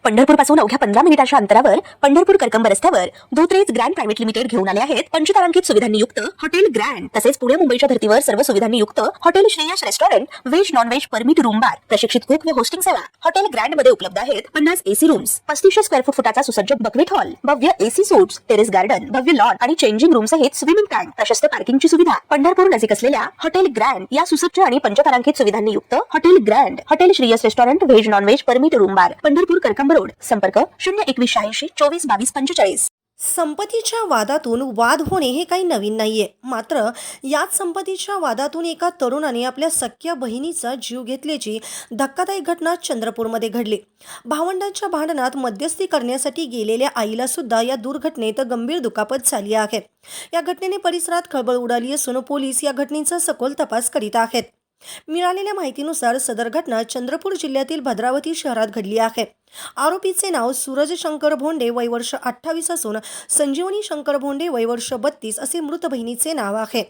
पंढरपूरपासून अवघ्या 15 मिनिटांच्या अंतरावर पंढरपूर करकंब रस्त्यावर धोत्रेज ग्रँड प्रायव्हेट लिमिटेड घेऊन आले आहेत पंचतारांकित सुविधांनी युक्त हॉटेल ग्रँड। तसेच पुणे मुंबईच्या धर्तीवर सर्व सुविधांनी युक्त hotel Shreyas restaurant, veg non veg permit room बार, प्रशिक्षित कुक व होस्टिंग सेवा। हॉटेल ग्रँड मध्ये उपलब्ध आहेत 50 एसी रूम्स, 3500 स्क्वेअर फुटाचा सुसज्ज बकवेट हॉल, भव्य एसी सूट्स, टेरेस गार्डन, भव्य लॉन आणि चेंजिंग रूम सहित स्विमिंग टँक, प्रशस्त पार्किंगची सुविधा। पंढरपूर नजीक असलेल्या हॉटेल ग्रँड या सुसज्ज आणि पंचतारांकित सुविधांनी युक्त hotel grand, hotel Shreyas restaurant, veg non veg permit room बार, पंढरपूर करकंब रोड। संपर्क 02180 24 22 45। संपत्तीच्या वादातून वाद होणे हे काही नवीन नाहीये। मात्र याच संपत्तीच्या वादातून एका तरुणाने आपल्या सख्या बहिणीचा जीव घेतल्याची धक्कादायक घटना चंद्रपूरमध्ये घडली। भावंडांच्या भांडणात मध्यस्थी करण्यासाठी गेलेल्या आईला सुद्धा या दुर्घटनेत गंभीर दुखापत झाली आहे। या घटनेने परिसरात खळबळ उडाली असून पोलीस या घटनेचा सखोल तपास करीत आहेत। मिळालेल्या माहितीनुसार सदर घटना चंद्रपूर जिल्ह्यातील भद्रावती शहरात घडली आहे। आरोपीचे नाव सूरज शंकर भोंडे, वय वर्ष 28 असून संजीवनी शंकर भोंडे, वय वर्ष 32 असे मृत बहिणीचे नाव आहे।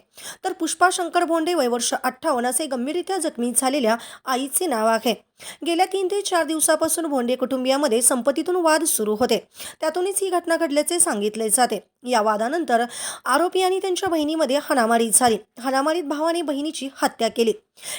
तर पुष्पा शंकर भोंडे, वय वर्ष 58 असे गंभीररीत्या जखमी झालेल्या आईचे नाव आहे। गेल्या 3 ते 4 दिवसापासून भोंडे कुटुंबियामध्ये संपत्तीतून वाद सुरू होते, त्यातूनच ही घटना घडल्याचे सांगितले जाते। या वादानंतर आरोपी आणि त्यांच्या बहिणीमध्ये हाणामारी झाली। हाणामारीत भावाने बहिणीची हत्या केली।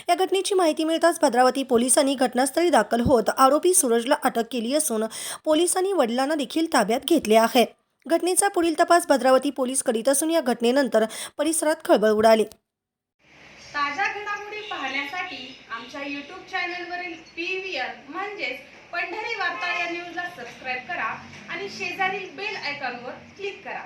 या घटनेची माहिती मिळताच भद्रावती पोलिसांनी घटनास्थळी दाखल होत आरोपी सूरजला अटक केली असून पोलिसांनी वडिलांना देखील ताब्यात घेतले आहे। घटनेचा पुढील तपास भद्रावती पोलीस करीत असून या घटनेनंतर परिसरात खळबळ उडाली। ताज्या घडामोडी पाहण्यासाठी आमच्या YouTube चॅनलवरील PVR म्हणजेच पंढरी वार्ता या न्यूजला सबस्क्राइब करा आणि शेजारील बेल आयकॉनवर क्लिक करा।